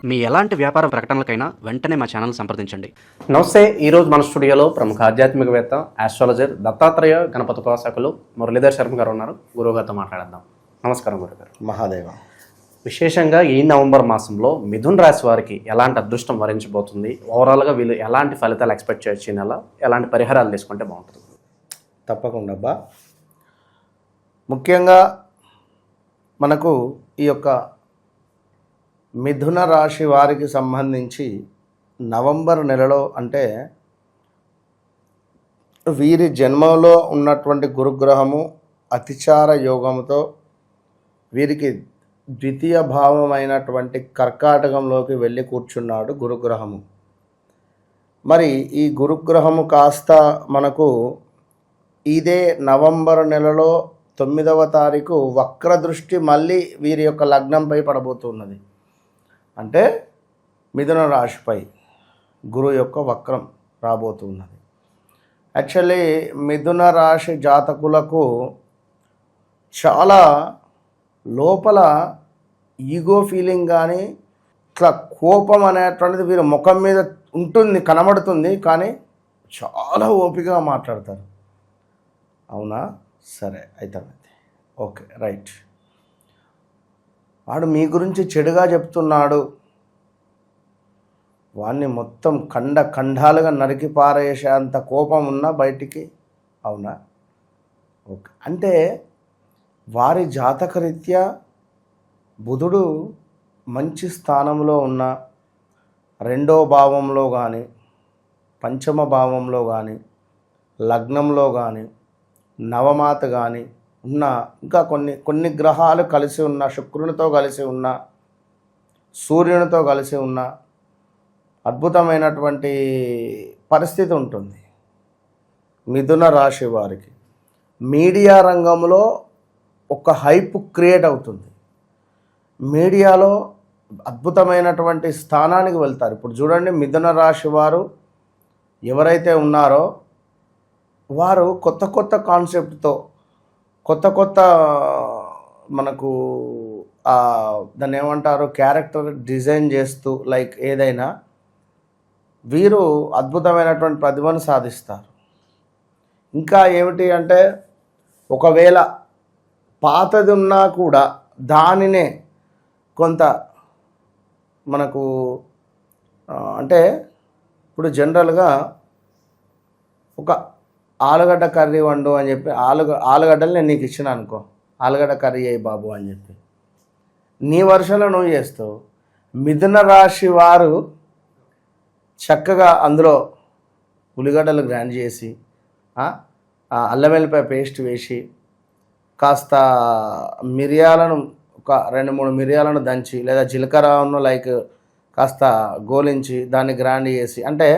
మీ ఎలాంటి వ్యాపార ప్రకటనలకైనా వెంటనే మా ఛానల్ సంప్రదించండి. నమస్తే. ఈరోజు మన స్టూడియోలో ప్రముఖ ఆధ్యాత్మికవేత్త, ఆస్ట్రాలజర్ దత్తాత్రేయ గణపతి ఉపాసకులు మురళీధర్ శర్మ గారు ఉన్నారు. గురువుగారితో మాట్లాడదాం. నమస్కారం గురుగారు. మహాదేవ. విశేషంగా ఈ నవంబర్ మాసంలో మిథున్ రాశి వారికి ఎలాంటి అదృష్టం వరించబోతుంది, ఓవరాల్గా వీళ్ళు ఎలాంటి ఫలితాలు ఎక్స్పెక్ట్ చేయొచ్చు, ఈ నెల ఎలాంటి పరిహారాలు తీసుకుంటే బాగుంటుంది? తప్పకుండా అబ్బా. ముఖ్యంగా మనకు ఈ యొక్క మిథున రాశి వారికి సంబంధించి నవంబర్ నెలలో అంటే వీరి జన్మలో ఉన్నటువంటి గురుగ్రహము అతిచార యోగంతో వీరికి ద్వితీయ భావమైనటువంటి కర్కాటకంలోకి వెళ్ళి కూర్చున్నాడు గురుగ్రహము. మరి ఈ గురుగ్రహము కాస్త మనకు ఇదే నవంబర్ నెలలో 9వ తారీఖు వక్ర దృష్టి మళ్ళీ వీరి యొక్క లగ్నంపై పడబోతున్నది. అంటే మిథున రాశిపై గురు యొక్క వక్రం రాబోతున్నది. యాక్చువల్లీ మిథున రాశి జాతకులకు చాలా లోపల ఈగో ఫీలింగ్ కానీ ఇట్లా కోపం అనేటువంటిది వీరి ముఖం మీద ఉంటుంది, కనబడుతుంది. కానీ చాలా ఓపికగా మాట్లాడతారు. అవునా, సరే అయితే ఓకే రైట్. వాడు మీ గురించి చెడుగా చెప్తున్నాడు, వాడిని మొత్తం ఖండాలుగా నరికి పారేసేంత కోపం ఉన్నా బయటికి, అవునా ఓకే. అంటే వారి జాతకరీత్యా బుధుడు మంచి స్థానంలో ఉన్న 2వ భావంలో కానీ, 5వ భావంలో కానీ, లగ్నంలో కానీ, నవమాత కానీ ఉన్న ఇంకా కొన్ని గ్రహాలు కలిసి ఉన్న, శుక్రునితో కలిసి ఉన్న, సూర్యునితో కలిసి ఉన్న అద్భుతమైనటువంటి పరిస్థితి ఉంటుంది మిథున రాశి వారికి. మీడియా రంగంలో ఒక హైప్ క్రియేట్ అవుతుంది. మీడియాలో అద్భుతమైనటువంటి స్థానానికి వెళ్తారు. ఇప్పుడు చూడండి, మిథున రాశి వారు ఎవరైతే ఉన్నారో వారు కొత్త కాన్సెప్ట్తో కొత్త మనకు దాన్ని ఏమంటారు, క్యారెక్టర్ డిజైన్ చేస్తూ లైక్ ఏదైనా వీరు అద్భుతమైనటువంటి ప్రతిభను సాధిస్తారు. ఇంకా ఏమిటి అంటే, ఒకవేళ పాతది ఉన్నా కూడా దానినే కొంత మనకు అంటే ఇప్పుడు జనరల్గా ఒక ఆలుగడ్డ కర్రీ వండు అని చెప్పి ఆలుగడ్డలు నేను నీకు ఇచ్చిన అనుకో, ఆలుగడ్డ కర్రీ అయ్యి బాబు అని చెప్పి నీ వర్షంలో నువ్వు చేస్తావు. మిథున రాశి వారు చక్కగా అందులో ఉల్లిగడ్డలు గ్రైండ్ చేసి, అల్లం వెల్లిపాయ పేస్ట్ వేసి, కాస్త మిరియాలను ఒక 2-3 మిరియాలను దంచి, లేదా జీలకర్రను లైక్ కాస్త గోలించి దాన్ని గ్రైండ్ చేసి, అంటే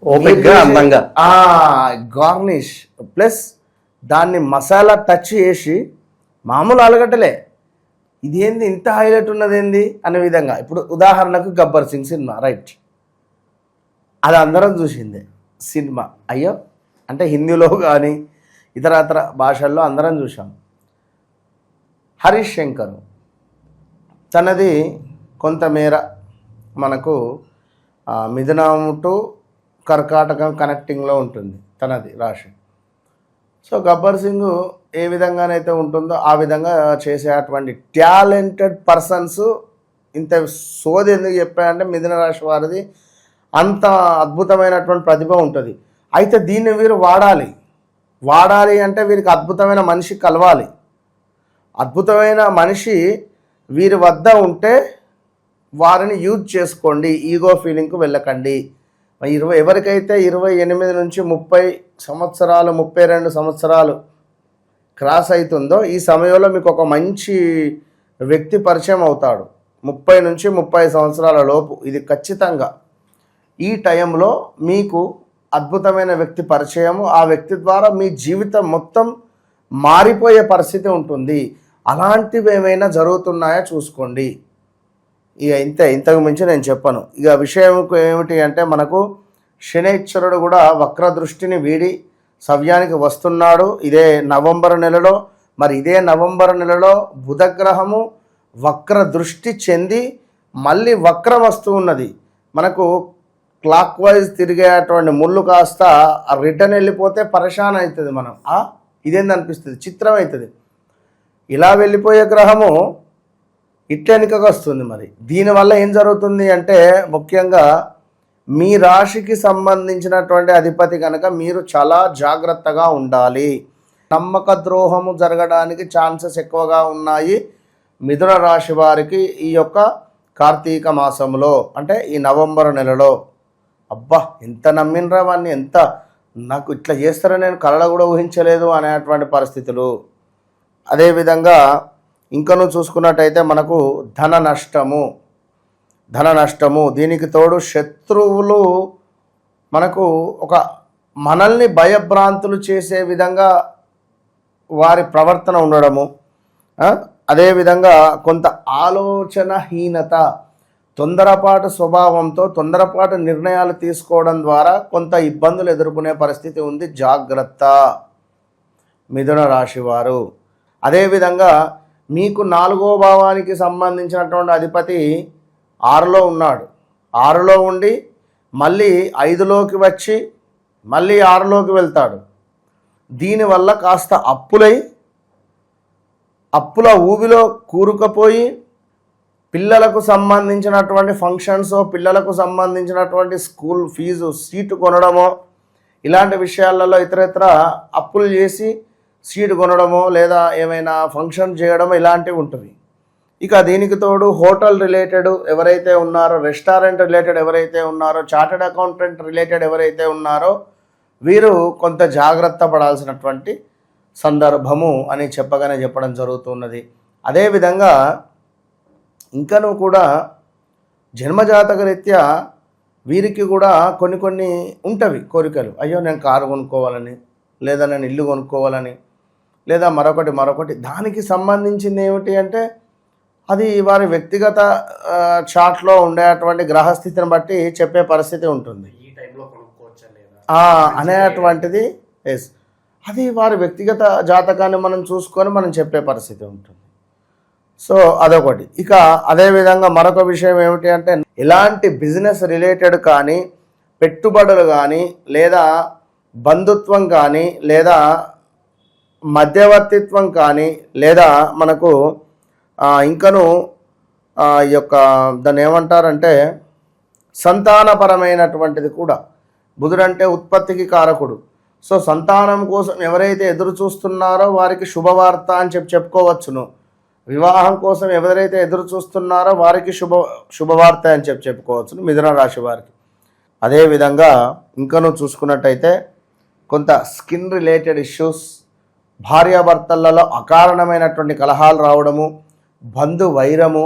ఓపిక్గా అందంగా గార్నిష్ ప్లస్ దాన్ని మసాలా టచ్ చేసి, మామూలు ఆలుగడ్డలే ఇదేంది ఇంత హైలైట్ ఉన్నది ఏంది అనే విధంగా. ఇప్పుడు ఉదాహరణకు గబ్బర్ సింగ్ సినిమా రైట్, అది అందరం చూసిందే సినిమా. అయ్యో అంటే హిందీలో కానీ ఇతర భాషల్లో అందరం చూసాం. హరీష్ శంకర్ తనది కొంతమేర మనకు మిథునం టు కర్కాటకం కనెక్టింగ్లో ఉంటుంది తనది రాశి. సో గబ్బర్ సింగ్ ఏ విధంగానైతే ఉంటుందో ఆ విధంగా చేసేటువంటి టాలెంటెడ్ పర్సన్స్. ఇంత సోది ఎందుకు చెప్పాయంటే, మిథున రాశి వారిది అంత అద్భుతమైనటువంటి ప్రతిభ ఉంటుంది. అయితే దీన్ని వీరు వాడాలి అంటే వీరికి అద్భుతమైన మనిషి కలవాలి. అద్భుతమైన మనిషి వీరి వద్ద ఉంటే వారిని యూజ్ చేసుకోండి, ఈగో ఫీలింగ్కు వెళ్ళకండి. ఎవరికైతే 28 నుంచి 30 సంవత్సరాలు 32 సంవత్సరాలు క్రాస్ అవుతుందో ఈ సమయంలో మీకు ఒక మంచి వ్యక్తి పరిచయం అవుతాడు. 30 నుంచి 30 సంవత్సరాల లోపు ఇది ఖచ్చితంగా ఈ టైంలో మీకు అద్భుతమైన వ్యక్తి పరిచయము, ఆ వ్యక్తి ద్వారా మీ జీవితం మొత్తం మారిపోయే పరిస్థితి ఉంటుంది. అలాంటివి ఏమైనా జరుగుతున్నాయా చూసుకోండి. ఇక ఇంతకు మించి నేను చెప్పను. ఇక విషయం ఏమిటి అంటే, మనకు శనైశ్వరుడు కూడా వక్ర దృష్టిని వీడి సవ్యానికి వస్తున్నాడు ఇదే నవంబర్ నెలలో. మరి ఇదే నవంబర్ నెలలో బుధగ్రహము వక్ర దృష్టి చెంది మళ్ళీ వక్రం వస్తూ ఉన్నది. మనకు క్లాక్ వైజ్ తిరిగేటువంటి ముళ్ళు కాస్త రిటర్న్ వెళ్ళిపోతే పరేషాన్ అవుతుంది. మనం ఇదేందనిపిస్తుంది, చిత్రం అవుతుంది. ఇలా వెళ్ళిపోయే గ్రహము ఇట్లెనుకగా వస్తుంది. మరి దీనివల్ల ఏం జరుగుతుంది అంటే ముఖ్యంగా మీ రాశికి సంబంధించినటువంటి అధిపతి కనుక మీరు చాలా జాగ్రత్తగా ఉండాలి. నమ్మక ద్రోహము జరగడానికి ఛాన్సెస్ ఎక్కువగా ఉన్నాయి మిథున రాశి వారికి ఈ యొక్క కార్తీక మాసంలో, అంటే ఈ నవంబర్ నెలలో. అబ్బా ఎంత నమ్మినరా వాడిని, ఎంత నాకు ఇట్లా చేస్తారని నేను కళలో కూడా ఊహించలేదు అనేటువంటి పరిస్థితులు. అదేవిధంగా ఇంకను చూసుకున్నట్టయితే మనకు ధన నష్టము, దీనికి తోడు శత్రువులు మనకు ఒక మనల్ని భయభ్రాంతులు చేసే విధంగా వారి ప్రవర్తన ఉండడము. అదేవిధంగా కొంత ఆలోచనహీనత, తొందరపాటు స్వభావంతో తొందరపాటు నిర్ణయాలు తీసుకోవడం ద్వారా కొంత ఇబ్బందులు ఎదుర్కొనే పరిస్థితి ఉంది. జాగ్రత్త మిథున రాశి వారు. అదేవిధంగా మీకు 4వ భావానికి సంబంధించినటువంటి అధిపతి 6లో ఉన్నాడు. 6లో ఉండి మళ్ళీ 5లోకి వచ్చి మళ్ళీ 6లోకి వెళ్తాడు. దీనివల్ల కాస్త అప్పుల ఊబిలో కూరుకుపోయి పిల్లలకు సంబంధించినటువంటి ఫంక్షన్స్, పిల్లలకు సంబంధించినటువంటి స్కూల్ ఫీజు సీటు కొనడమో, ఇలాంటి విషయాలలో ఇతరత్ర అప్పులు చేసి సీటు కొనడమో లేదా ఏమైనా ఫంక్షన్ చేయడమో ఇలాంటివి ఉంటుంది. ఇక దీనికి తోడు హోటల్ రిలేటెడ్ ఎవరైతే ఉన్నారో, రెస్టారెంట్ రిలేటెడ్ ఎవరైతే ఉన్నారో, చార్టెడ్ అకౌంటెంట్ రిలేటెడ్ ఎవరైతే ఉన్నారో వీరు కొంత జాగ్రత్త పడాల్సినటువంటి సందర్భము అని చెప్పడం జరుగుతున్నది. అదేవిధంగా ఇంకనూ కూడా జన్మజాతక రీత్యా వీరికి కూడా కొన్ని ఉంటవి కోరికలు. అయ్యో నేను కారు కొనుక్కోవాలని, లేదా నేను ఇల్లు కొనుక్కోవాలని, లేదా మరొకటి. దానికి సంబంధించింది ఏమిటి అంటే అది వారి వ్యక్తిగత చార్ట్లో ఉండేటువంటి గ్రహస్థితిని బట్టి చెప్పే పరిస్థితి ఉంటుంది. ఈ టైంలో కొనుక్కోవచ్చా లేదా అనేటువంటిది ఎస్, అది వారి వ్యక్తిగత జాతకాన్ని మనం చూసుకొని మనం చెప్పే పరిస్థితి ఉంటుంది. సో అదొకటి. ఇక అదేవిధంగా మరొక విషయం ఏమిటి అంటే ఎలాంటి బిజినెస్ రిలేటెడ్ కానీ, పెట్టుబడులు కానీ, లేదా బంధుత్వం కానీ, లేదా మధ్యవర్తిత్వం కానీ, లేదా మనకు ఇంకను ఈ యొక్క దాన్ని ఏమంటారంటే సంతానపరమైనటువంటిది కూడా. బుధుడంటే ఉత్పత్తికి కారకుడు. సో సంతానం కోసం ఎవరైతే ఎదురు చూస్తున్నారో వారికి శుభవార్త అని చెప్పుకోవచ్చును. వివాహం కోసం ఎవరైతే ఎదురు చూస్తున్నారో వారికి శుభవార్త అని చెప్పుకోవచ్చును మిథున రాశి వారికి. అదేవిధంగా ఇంకనూ చూసుకున్నట్టయితే కొంత స్కిన్ రిలేటెడ్ ఇష్యూస్, భార్యాభర్తలలో అకారణమైనటువంటి కలహాలు రావడము, బంధు వైరము,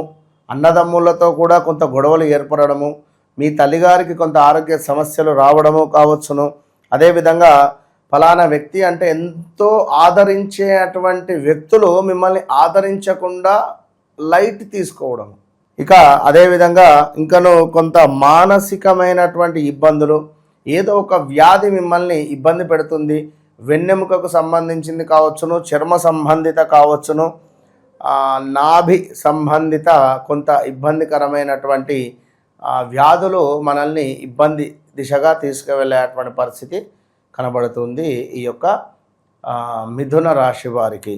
అన్నదమ్ములతో కూడా కొంత గొడవలు ఏర్పడము, మీ తల్లిగారికి కొంత ఆరోగ్య సమస్యలు రావడము కావచ్చును. అదేవిధంగా ఫలానా వ్యక్తి అంటే ఎంతో ఆదరించేటువంటి వ్యక్తులు మిమ్మల్ని ఆదరించకుండా లైట్ తీసుకోవడం. ఇక అదేవిధంగా ఇంకను కొంత మానసికమైనటువంటి ఇబ్బందులు, ఏదో ఒక వ్యాధి మిమ్మల్ని ఇబ్బంది పెడుతుంది. వెన్నెముకకు సంబంధించింది కావచ్చును, చర్మ సంబంధిత కావచ్చును, నాభి సంబంధిత కొంత ఇబ్బందికరమైనటువంటి వ్యాధులు మనల్ని ఇబ్బంది దిశగా తీసుకువెళ్ళేటువంటి పరిస్థితి కనబడుతుంది ఈ యొక్క మిథున రాశి వారికి.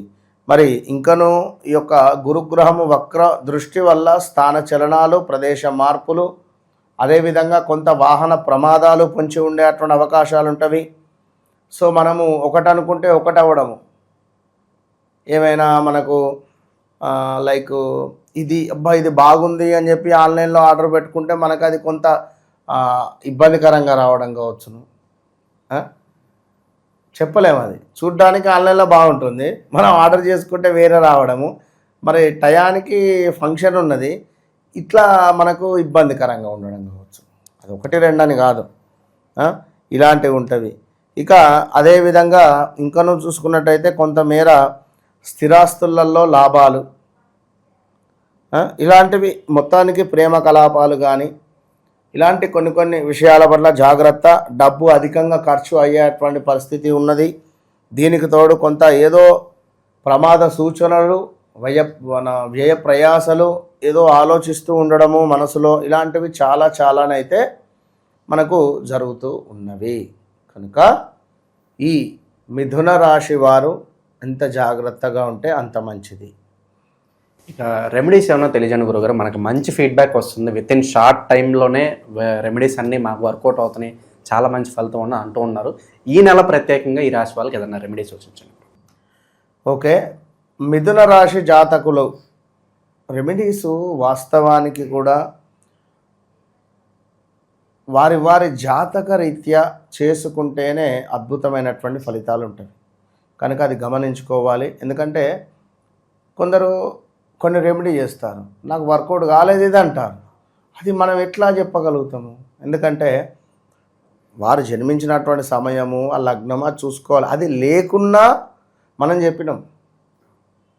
మరి ఇంకనూ ఈ యొక్క గురుగ్రహము వక్ర దృష్టి వల్ల స్థాన చలనాలు, ప్రదేశ మార్పులు, అదేవిధంగా కొంత వాహన ప్రమాదాలు పొంచి ఉండేటువంటి అవకాశాలు ఉంటవి. సో మనము ఒకటి అనుకుంటే ఒకటి అవ్వడము, ఏమైనా మనకు లైక్ ఇది బాగుంది అని చెప్పి ఆన్లైన్లో ఆర్డర్ పెట్టుకుంటే మనకు అది కొంత ఇబ్బందికరంగా రావడం కావచ్చును. చెప్పలేము, అది చూడ్డానికి ఆన్లైన్లో బాగుంటుంది, మనం ఆర్డర్ చేసుకుంటే వేరే రావడము, మరి టయానికి ఫంక్షన్ ఉన్నది, ఇట్లా మనకు ఇబ్బందికరంగా ఉండడం కావచ్చు. అది 1-2 అని కాదు, ఇలాంటివి ఉంటవి. ఇక అదేవిధంగా ఇంకనూ చూసుకున్నట్టయితే కొంతమేర స్థిరాస్తులలో లాభాలు, ఇలాంటివి మొత్తానికి ప్రేమ కలాపాలు కానీ ఇలాంటి కొన్ని విషయాల పట్ల జాగ్రత్త. డబ్బు అధికంగా ఖర్చు అయ్యేటువంటి పరిస్థితి ఉన్నది. దీనికి తోడు కొంత ఏదో ప్రమాద సూచనలు మన వ్యయ ప్రయాసలు ఏదో ఆలోచిస్తూ ఉండడము మనసులో, ఇలాంటివి చాలానైతే మనకు జరుగుతూ ఉన్నవి. కనుక ఈ మిథున రాశి వారు ఎంత జాగ్రత్తగా ఉంటే అంత మంచిది. ఇక రెమెడీస్ ఏమైనా తెలియజేయండి గురుగారు. మనకు మంచి ఫీడ్బ్యాక్ వస్తుంది, విత్ ఇన్ షార్ట్ టైంలోనే రెమెడీస్ అన్నీ మాకు వర్కౌట్ అవుతున్నాయి, చాలా మంచి ఫలితం ఉన్న అంటూ ఉన్నారు. ఈ నెల ప్రత్యేకంగా ఈ రాశి వాళ్ళకి ఏదైనా రెమెడీస్ సూచించండి. ఓకే, మిథున రాశి జాతకులు రెమెడీసు వాస్తవానికి కూడా వారి జాతక రీత్యా చేసుకుంటేనే అద్భుతమైనటువంటి ఫలితాలు ఉంటాయి. కనుక అది గమనించుకోవాలి. ఎందుకంటే కొందరు కొన్ని రెమెడీ చేస్తారు, నాకు వర్కౌట్ కాలేదు ఇది అంటారు. అది మనం ఎట్లా చెప్పగలుగుతాము? ఎందుకంటే వారు జన్మించినటువంటి సమయము, ఆ లగ్నం అది చూసుకోవాలి. అది లేకున్నా మనం చెప్పినాం.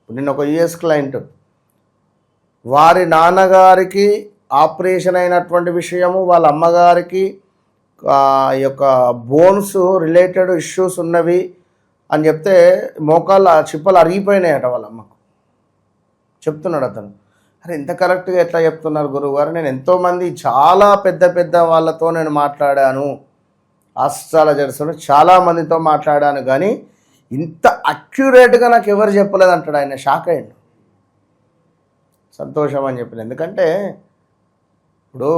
నిన్న ఒక యుఎస్ క్లయింట్, వారి నాన్నగారికి ఆపరేషన్ అయినటువంటి విషయము, వాళ్ళ అమ్మగారికి ఈ యొక్క బోన్స్ రిలేటెడ్ ఇష్యూస్ ఉన్నవి అని చెప్తే మోకాళ్ళ చిప్పలు అరిగిపోయినాయట వాళ్ళ అమ్మకు. చెప్తున్నాడు అతను. అరే ఎంత కరెక్ట్గా ఎట్లా చెప్తున్నారు గురువుగారు, నేను ఎంతోమంది చాలా పెద్ద వాళ్ళతో నేను మాట్లాడాను, ఆస్ట్రాలజర్స్ను చాలామందితో మాట్లాడాను, కానీ ఇంత అక్యురేట్గా నాకు ఎవరు చెప్పలేదు అంటాడు. ఆయన షాక్ అయ్యాడు. సంతోషం అని చెప్పిన. ఎందుకంటే ఇప్పుడు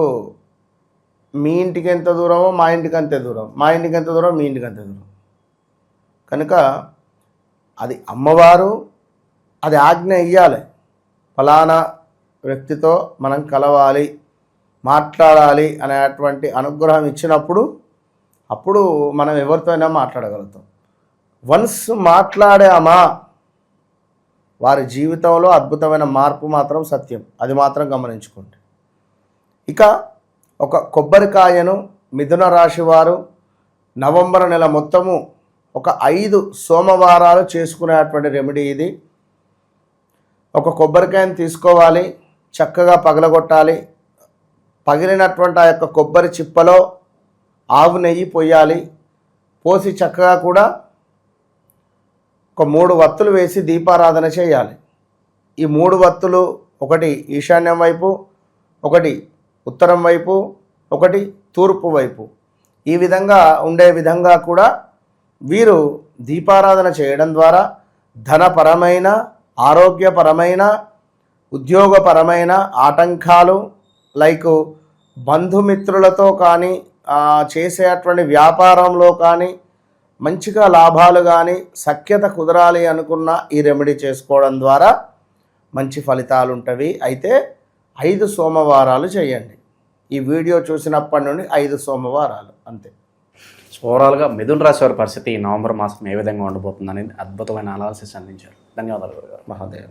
మీ ఇంటికి ఎంత దూరమో మా ఇంటికి అంతే దూరం, మా ఇంటికి ఎంత దూరం మీ ఇంటికి అంతే దూరం. కనుక అది అమ్మవారు అది ఆజ్ఞ ఇయ్యాలి, ఫలానా వ్యక్తితో మనం కలవాలి, మాట్లాడాలి అనేటువంటి అనుగ్రహం ఇచ్చినప్పుడు అప్పుడు మనం ఎవరితో అయినా మాట్లాడగలుగుతాం. వన్స్ మాట్లాడామా వారి జీవితంలో అద్భుతమైన మార్పు మాత్రం సత్యం. అది మాత్రం గమనించుకోండి. ఇక ఒక కొబ్బరికాయను మిథున రాశి వారు నవంబర్ నెల మొత్తము ఒక 5 సోమవారాలు చేసుకునేటువంటి రెమెడీ ఇది. ఒక కొబ్బరికాయను తీసుకోవాలి, చక్కగా పగలగొట్టాలి. పగిలినటువంటి ఆ యొక్క కొబ్బరి చిప్పలో ఆవు నెయ్యి పోయాలి. పోసి చక్కగా కూడా ఒక 3 వత్తులు వేసి దీపారాధన చేయాలి. ఈ 3 వత్తులు, ఒకటి ఈశాన్యం వైపు, ఒకటి ఉత్తరం వైపు, ఒకటి తూర్పు వైపు, ఈ విధంగా ఉండే విధంగా కూడా వీరు దీపారాధన చేయడం ద్వారా ధనపరమైన, ఆరోగ్యపరమైన, ఉద్యోగపరమైన ఆటంకాలు లైక్ బంధుమిత్రులతో కానీ చేసేటువంటి వ్యాపారంలో కానీ మంచిగా లాభాలు కానీ సఖ్యత కుదరాలి అనుకున్న ఈ రెమెడీ చేసుకోవడం ద్వారా మంచి ఫలితాలు ఉంటవి. అయితే 5 సోమవారాలు చేయండి. ఈ వీడియో చూసినప్పటి నుండి 5 సోమవారాలు అంతే. ఓవరాల్గా మిథున రాశి వారి పరిస్థితి ఈ నవంబర్ మాసం ఏ విధంగా ఉండబోతుంది అనేది అద్భుతమైన అనాలిసిస్ అందించారు. ధన్యవాదాలు గురుగారు. మహాదేవ్.